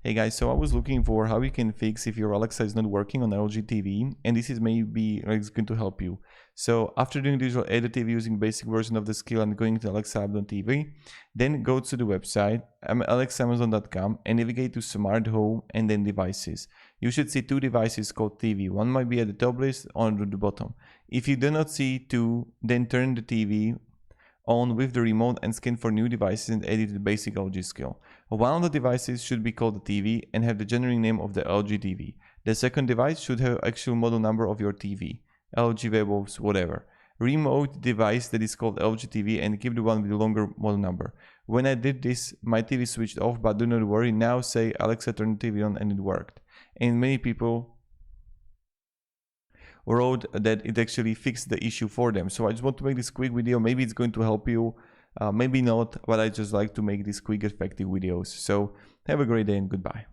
Hey guys, so I was looking for how you can fix if your Alexa is not working on LG TV, and this is maybe like, it's going to help you. So after doing the usual edit TV using basic version of the skill and going to Alexa app on TV, then go to the website alexamazon.com and navigate to Smart Home and then Devices. You should see two devices called TV. One might be at the top list or at the bottom. If you do not see two, then turn the TV on with the remote and scan for new devices and edit the basic LG skill. One of the devices should be called the TV and have the generic name of the LG TV. The second device should have actual model number of your TV, LG Webos, whatever. Remote device that is called LG TV and keep the one with the longer model number. When I did this, my TV switched off, but do not worry, now say Alexa turn the TV on and it worked. And many people wrote that it actually fixed the issue for them. So I just want to make this quick video. Maybe it's going to help you, maybe not, but I just like to make these quick effective videos. So have a great day and goodbye.